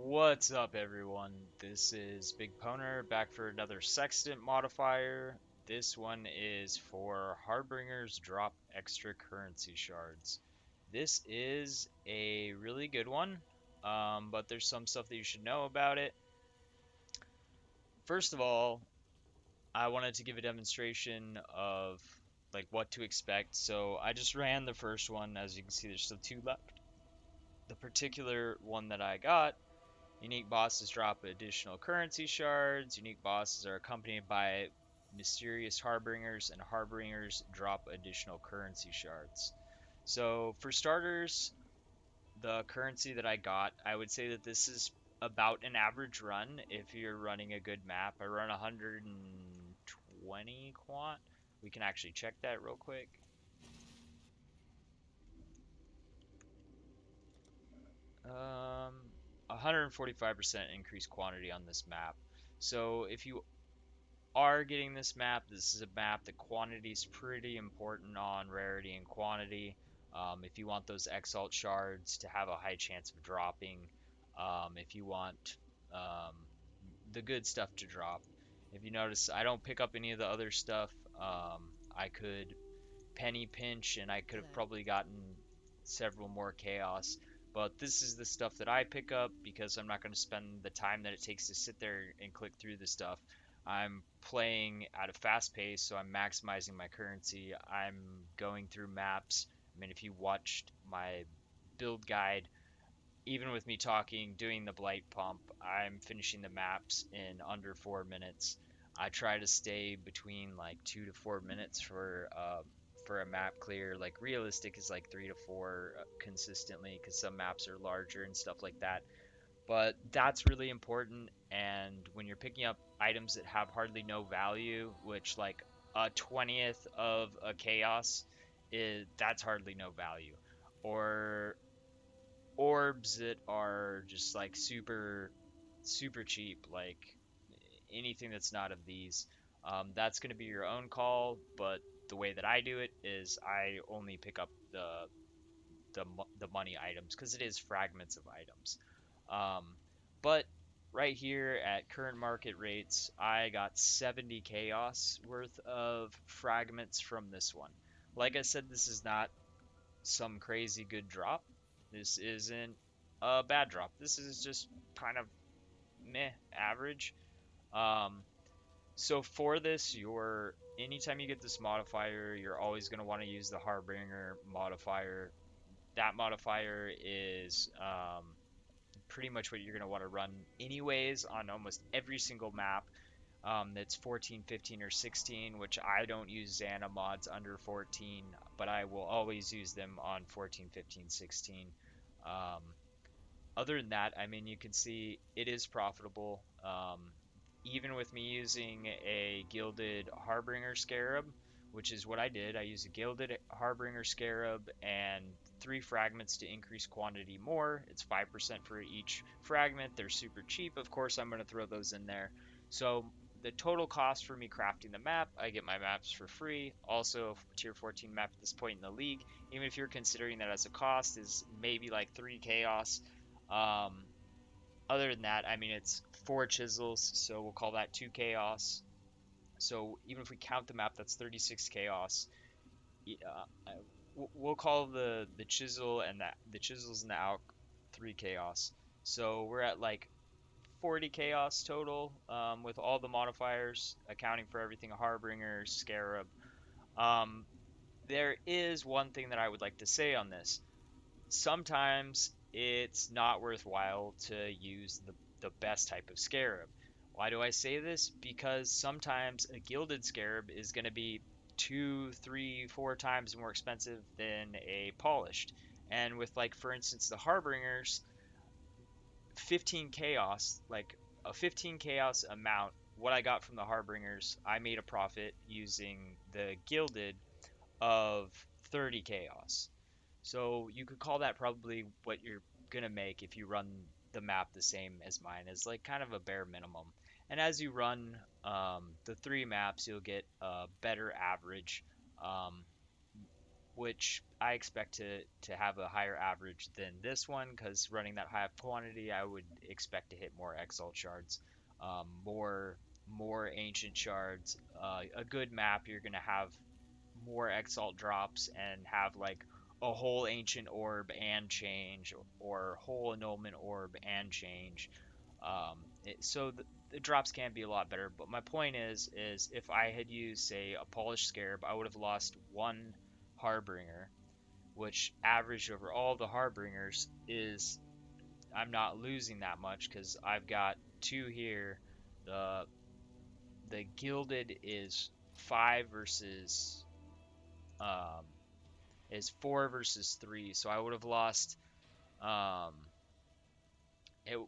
What's up, everyone? This is Big Poner back for another Sextant modifier. This one is for Harbinger's drop extra currency shards. This is a really good one, but there's some stuff that you should know about it. First of all, I wanted to give a demonstration of like what to expect. So I just ran the first one. As you can see, there's still two left. The particular one that I got. Unique bosses drop additional currency shards. Unique bosses are accompanied by mysterious harbingers, and harbingers drop additional currency shards. So, for starters, the currency that I got, I would say that this is about an average run if you're running a good map. I run 120 quant. We can actually check that real quick. 145% increased quantity on this map. So if you are getting this map, this is a map that quantity is pretty important on rarity and quantity. If you want those Exalt shards to have a high chance of dropping, if you want um, the good stuff to drop. If you notice, I don't pick up any of the other stuff. I could penny pinch and I could have probably gotten several more chaos. But this is the stuff that I pick up because I'm not going to spend the time that it takes to sit there and click through the stuff. I'm playing at a fast pace, so I'm maximizing my currency. I'm going through maps. I mean, if you watched my build guide, even with me talking, doing the blight pump, I'm finishing the maps in under 4 minutes. I try to stay between like 2 to 4 minutes for a map clear. Like realistic is like 3 to 4 consistently because some maps are larger and stuff like that. But that's really important. And when you're picking up items that have hardly no value, which like a 20th of a chaos is that's hardly no value, or orbs that are just like super cheap, like anything that's not of these. That's going to be your own call, but the way that I do it is I only pick up the money items because it is fragments of items. Um, but right here at current market rates, I got 70 chaos worth of fragments from this one. Like I said, this is not some crazy good drop. This isn't a bad drop. This is just kind of meh average. Um, so for this, you're anytime you get this modifier, you're always going to want to use the Harbinger modifier. That modifier is pretty much what you're going to want to run anyways on almost every single map that's 14, 15, or 16, which I don't use Xana mods under 14, but I will always use them on 14, 15, 16. Um, Other than that, I mean, you can see it is profitable. Even with me using a gilded Harbinger Scarab, which is what I did, I used a gilded Harbinger Scarab and 3 fragments to increase quantity more. It's 5% for each fragment. They're super cheap. Of course, I'm going to throw those in there. So the total cost for me crafting the map, I get my maps for free. Also, tier 14 map at this point in the league, even if you're considering that as a cost, is maybe like 3 chaos. Um, Other than that, I mean, it's 4 chisels, so we'll call that 2 chaos. So even if we count the map, that's 36 chaos. We'll call the chisel and the chisels and the alch 3 chaos. So we're at like 40 chaos total with all the modifiers, accounting for everything Harbinger, Scarab. Um, there is one thing that I would like to say on this. Sometimes it's not worthwhile to use the best type of scarab. Why do I say this? Because sometimes a gilded scarab is going to be 2, 3, 4 times more expensive than a polished. And with, like, for instance, the Harbingers, 15 chaos, like a 15 chaos amount, what I got from the Harbingers, I made a profit using the gilded of 30 chaos. So you could call that probably what you're gonna make if you run the map the same as mine, as like kind of a bare minimum. And as you run the 3 maps, you'll get a better average. Um, which I expect to have a higher average than this one because running that high of quantity, I would expect to hit more Exalt shards, more ancient shards. A good map, you're gonna have more Exalt drops and have like a whole ancient orb and change, or whole annulment orb and change. So the drops can be a lot better, but my point is if I had used, say, a polished scarab, I would have lost one Harbinger, which averaged over all the Harbingers is I'm not losing that much because I've got two here. The the gilded is five versus um is four versus three, so I would have lost um it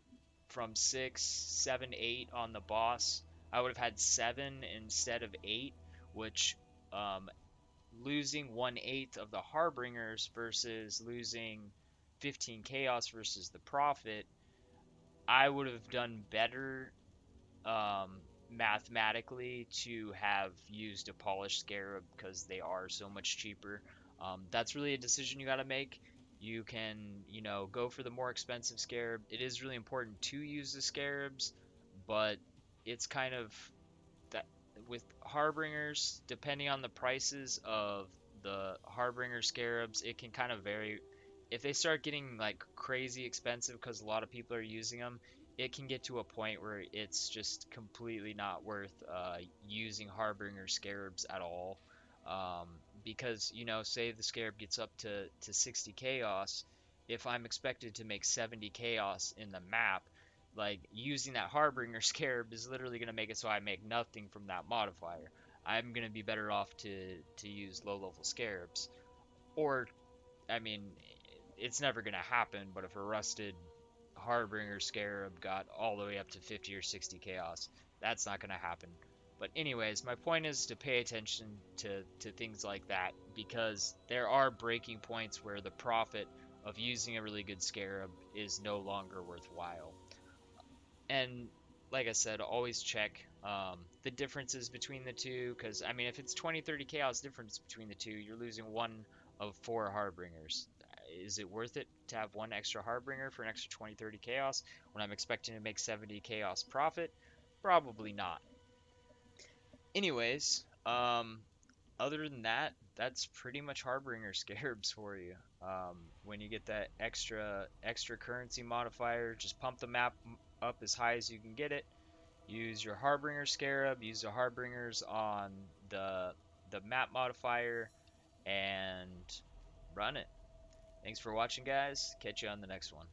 from six, seven, eight on the boss. I would have had seven instead of eight, which um, losing 1/8 of the Harbingers versus losing 15 Chaos versus the Prophet, I would have done better um, mathematically to have used a polished scarab because they are so much cheaper. That's really a decision you got to make. You can, go for the more expensive scarab. It is really important to use the scarabs, but it's kind of that with harbingers, depending on the prices of the harbinger scarabs, it can kind of vary. If they start getting like crazy expensive because a lot of people are using them, it can get to a point where it's just completely not worth using harbinger scarabs at all. Um, because say the scarab gets up to 60 chaos, if I'm expected to make 70 chaos in the map, like using that Harbinger scarab is literally going to make it so I make nothing from that modifier. I'm going to be better off to use low level scarabs. Or, I mean, it's never going to happen, but if a rusted Harbinger scarab got all the way up to 50 or 60 chaos, that's not going to happen. But anyways, my point is to pay attention to things like that because there are breaking points where the profit of using a really good scarab is no longer worthwhile. And like I said, always check the differences between the two because I mean, if it's 20, 30 chaos difference between the two, you're losing one of four harbingers. Is it worth it to have one extra harbinger for an extra 20, 30 chaos when I'm expecting to make 70 chaos profit? Probably not. Anyways, other than that, that's pretty much harbinger scarabs for you. When you get that extra currency modifier, just pump the map up as high as you can get it. Use your Harbinger Scarab, use the Harbingers on the map modifier, and run it. Thanks for watching, guys. Catch you on the next one.